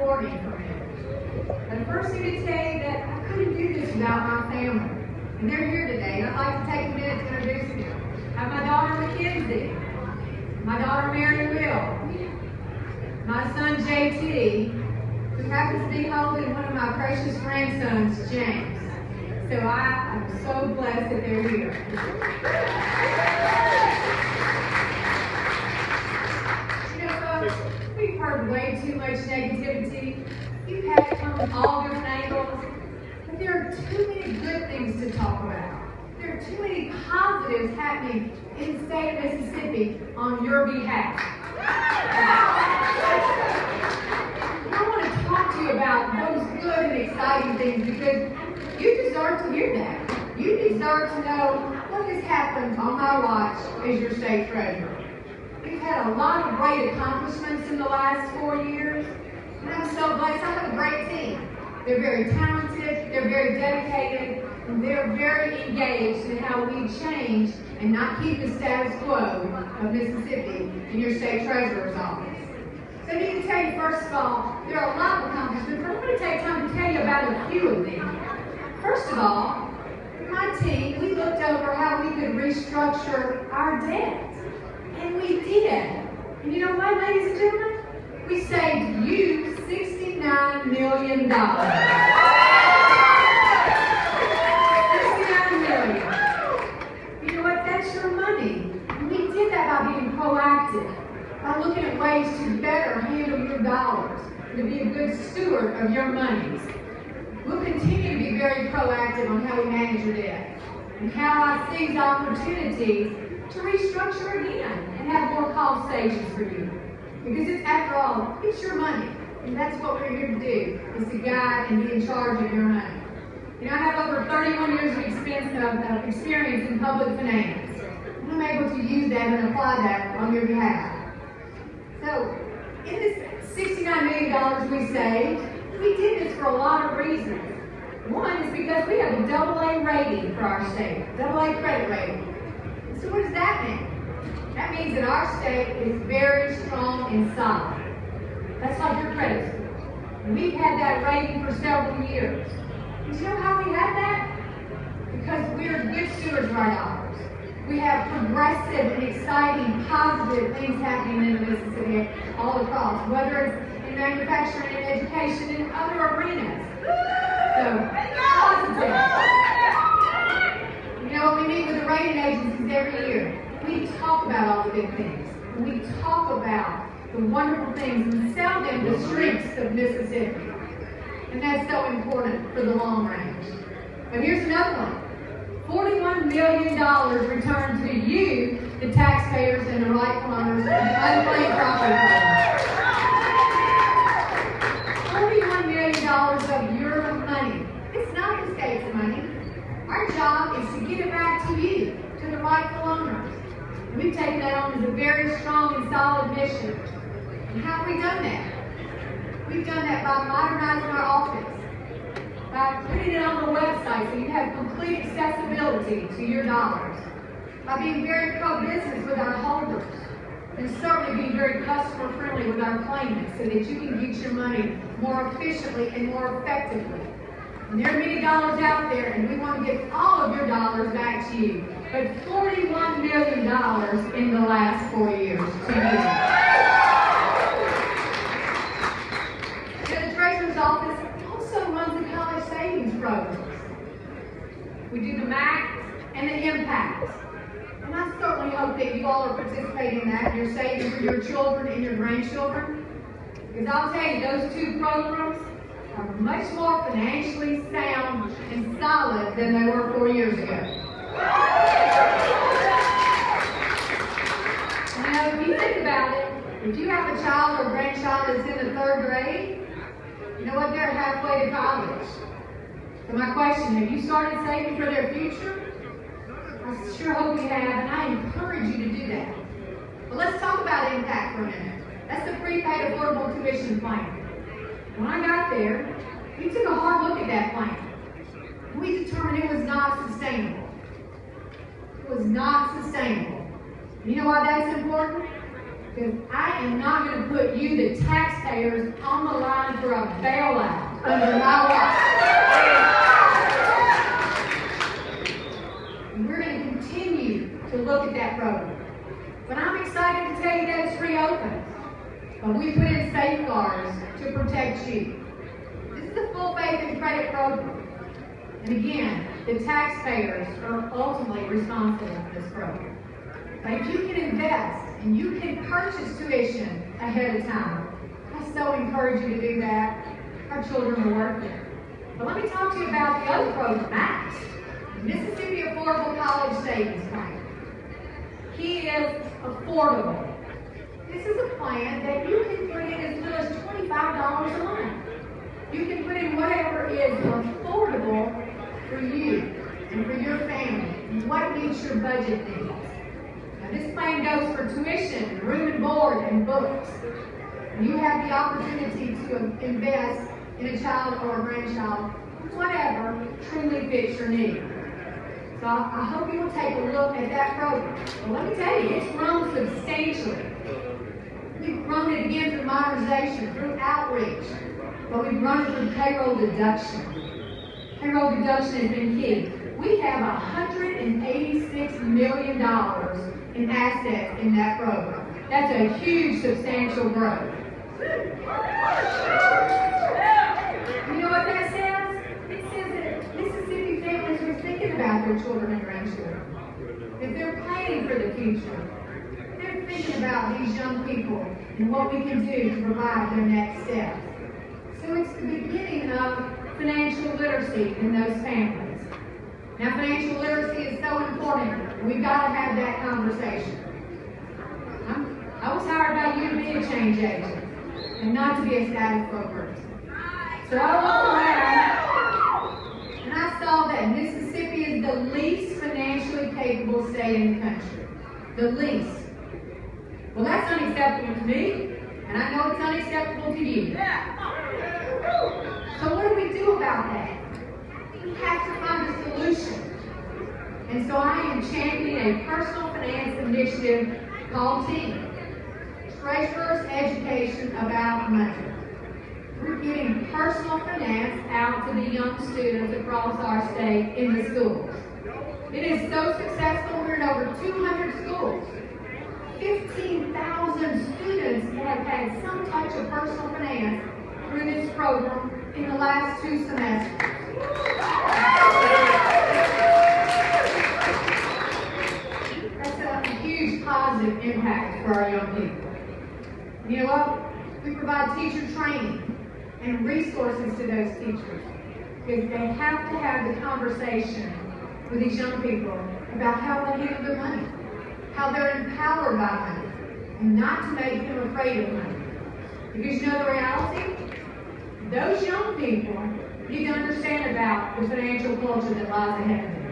rewarding for me. But first, I need to tell you that I couldn't do this without my family. And they're here today, and I'd like to take a minute to introduce them. I have my daughter, Mackenzie, my daughter, Mary Will, my son, JT, who happens to be holding one of my precious grandsons, James. So I am so blessed that they're here. You know, folks, we've heard way too much negativity. You've had it come from all different angles. But there are too many good things to talk about. There are too many positives happening in the state of Mississippi on your behalf. I want to talk to you about those good and exciting things because you deserve to hear that. You deserve to know what has happened on my watch as your state treasurer. We've had a lot of great accomplishments in the last 4 years, and I'm so blessed. I have a great team. They're very talented, they're very dedicated, and they're very engaged in how we change and not keep the status quo of Mississippi in your state treasurer's office. So I need to tell you, first of all, there are a lot of accomplishments, but I'm going to take time to tell you about a few of them. First of all, my team, we looked over how we could restructure our debt. And we did. And you know what, ladies and gentlemen? We saved you $69 million. $69 million. You know what? That's your money. And we did that by being proactive, by looking at ways to better handle your dollars, to be a good steward of your monies. We'll continue to be very proactive on how we manage your debt and how I seize opportunities to restructure again and have more cost savings for you. Because it's, after all, it's your money. And that's what we're here to do, is to guide and be in charge of your money. You know, I have over 31 years of experience in public finance. And I'm able to use that and apply that on your behalf. So, in this $69 million we saved, we did this for a lot of reasons. One is because we have a AA rating for our state, AA credit rating. So what does that mean? That means that our state is very strong and solid. That's like your credit score. And we've had that rating for several years. And you know how we had that? Because we're good stewards of our dollars. We have progressive and exciting, positive things happening in Mississippi all across, whether it's in manufacturing and education and other arenas. So, positive. You know, we meet with the rating agencies every year. We talk about all the big things. We talk about the wonderful things and sell them the strengths of Mississippi. And that's so important for the long range. But here's another one. $41 million returned to you, the taxpayers and the rightful owners of the unclaimed property $41 million of your money. It's not the state's money. Our job is to give it back to you, to the rightful owners. And we've taken that on as a very strong and solid mission. And how have we done that? We've done that by modernizing our office, by putting it on the website so you have complete accessibility to your dollars, by being very pro-business with our holders, and certainly being very customer-friendly with our claimants so that you can get your money more efficiently and more effectively. And there are many dollars out there, and we want to give all of your dollars back to you. But $41 million in the last 4 years to you. The Treasurer's Office also runs the college savings programs. We do the MAC and the Impact. And I certainly hope that you all are participating in that. You're saving for your children and your grandchildren. Because I'll tell you, those two programs are much more financially sound and solid than they were 4 years ago. Now, if you think about it, if you have a child or grandchild that's in the 3rd grade, you know what? They're halfway to college. So my question, have you started saving for their future? I sure hope you have, and I encourage you to do that. But let's talk about Impact for a minute. That's the prepaid affordable tuition plan. When I got there, we took a hard look at that plan. We determined it was not sustainable. It was not sustainable. You know why that's important? Because I am not going to put you, the taxpayers, on the line for a bailout under my watch. We're going to continue to look at that program. But I'm excited to tell you that it's reopened. But we put in safeguards to protect you. This is a full faith and credit program. And again, the taxpayers are ultimately responsible for this program. But if you can invest and you can purchase tuition ahead of time, I so encourage you to do that. Our children are worth it. But let me talk to you about the other program, MAX, Mississippi Affordable College Savings Plan. He is affordable. This is a plan that you can put in as little as $25 a month. You can put in whatever is affordable for you and for your family and what meets your budget needs. Now, this plan goes for tuition, room and board, and books. And you have the opportunity to invest in a child or a grandchild, whatever truly fits your need. So I hope you will take a look at that program. Well, let me tell you, it's grown substantially. We've grown it again through modernization, through outreach, but we've grown it through payroll deduction. Payroll deduction has been key. We have $186 million in assets in that program. That's a huge, substantial growth. You know what that says? It says that Mississippi families are thinking about their children and grandchildren. That they're planning for the future. They're thinking about these young people and what we can do to provide their next steps. So it's the beginning of financial literacy in those families. Now, financial literacy is so important. We've got to have that conversation. I was hired by you to be a change agent and not to be a status quo person. So I looked around and I saw that Mississippi is the least financially capable state in the country. The least. Well, that's unacceptable to me, and I know it's unacceptable to you. So what do we do about that? We have to find a solution. And so I am championing a personal finance initiative called TEAM, Treasurer's Education About Money. We're getting personal finance out to the young students across our state in the schools. It is so successful, we're in over 200 schools. 15,000 students have had some touch of personal finance through this program in the last 2 semesters. That's a huge positive impact for our young people. You know what? We provide teacher training and resources to those teachers because they have to have the conversation with these young people about how they handle their money, how they're empowered by money, and not to make them afraid of money. Because you know the reality? Those young people need to understand about the financial culture that lies ahead of them.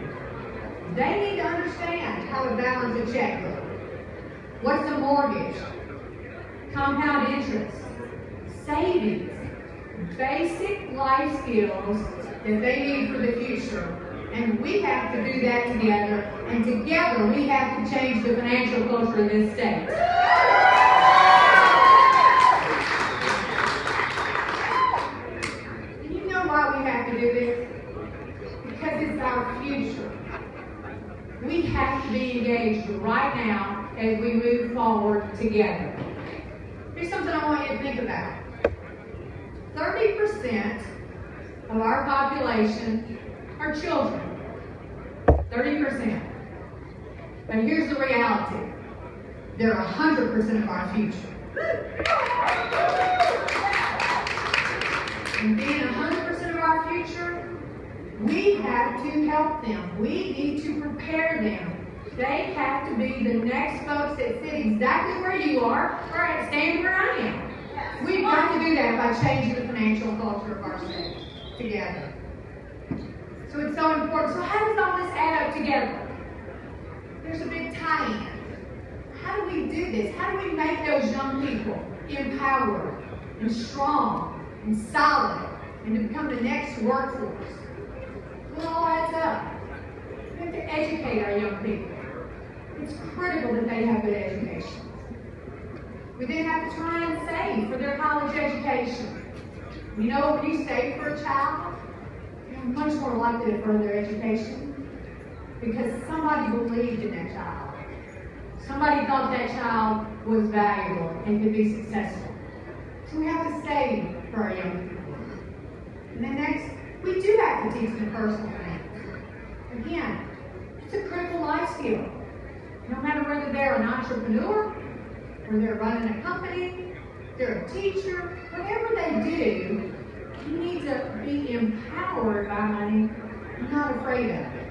They need to understand how to balance a checkbook. What's a mortgage? Compound interest, savings, basic life skills that they need for the future. And we have to do that together. And together we have to change the financial culture of this state. And you know why we have to do this? Because it's our future. We have to be engaged right now as we move forward together. Here's something I want you to think about. 30% of our population are children. 30%. But here's the reality. They're 100% of our future. And being 100% of our future, we have to help them. We need to prepare them. They have to be the next folks that sit exactly where you are, or stand where I am. We've got to do that by changing the financial culture of our state together. So it's so important. So how does all this add up together? There's a big tie-in. How do we do this? How do we make those young people empowered and strong and solid and to become the next workforce? Well, it all adds up. We have to educate our young people. It's critical that they have good education. We then have to try and save for their college education. You know, when you save for a child, you're much more likely to further their education because somebody believed in that child. Somebody thought that child was valuable and could be successful. So we have to save for our young people. And then next, we do have to teach them personal finance. Again, it's a critical life skill. No matter whether they're an entrepreneur, or they're running a company, they're a teacher, whatever they do, you need to be empowered by money, not afraid of it.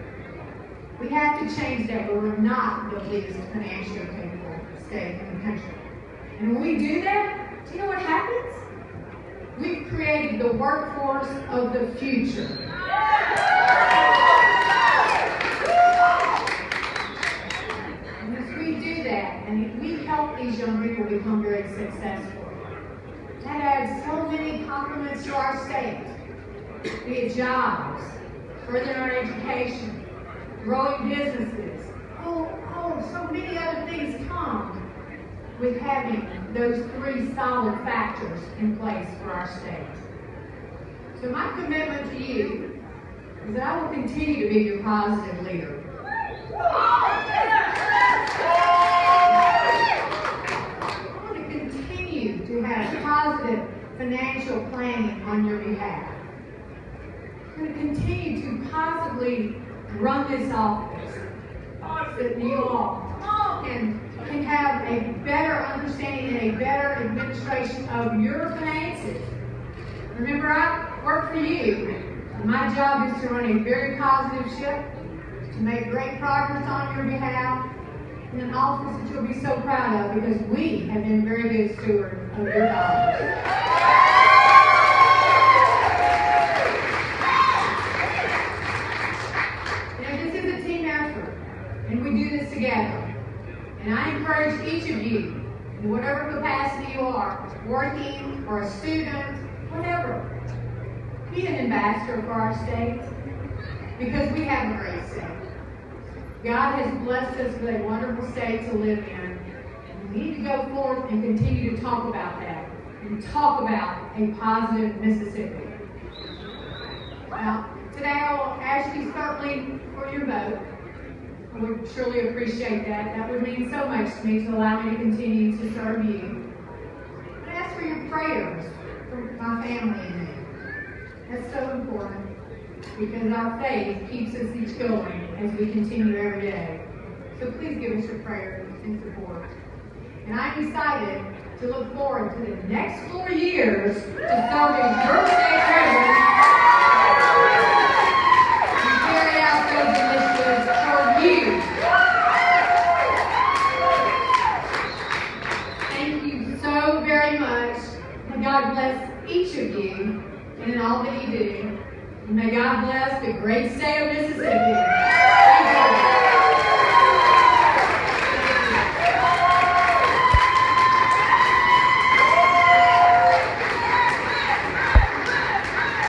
We have to change that where we're not the least financially capable state in the country. And when we do that, do you know what happens? We've created the workforce of the future. And as we do that, and if we help these young people become very successful, that adds so many compliments to our state. Be it jobs, furthering our education, growing businesses. So many other things come with having those three solid factors in place for our state. So my commitment to you is that I will continue to be your positive leader. I want to continue to have positive financial planning on your behalf. I'm going to continue to positively run this office so that you all can have a better understanding and a better administration of your finances. Remember, I work for you. My job is to run a very positive ship, to make great progress on your behalf, in an office that you'll be so proud of because we have been very good stewards of your dollars. And we do this together. And I encourage each of you, in whatever capacity you are, working or a student, whatever, be an ambassador for our state because we have a great state. God has blessed us with a wonderful state to live in. And we need to go forth and continue to talk about that and talk about a positive Mississippi. Now, today I will ask you certainly for your vote. I would surely appreciate that. That would mean so much to me to allow me to continue to serve you. But ask for your prayers for my family and me. That's so important because our faith keeps us each going as we continue every day. So please give us your prayers and support. And I'm excited to look forward to the next 4 years to serve as your state president and carry out those initiatives for you. Thank you so very much. May God bless each of you and in all that you do. And may God bless the great state of Mississippi.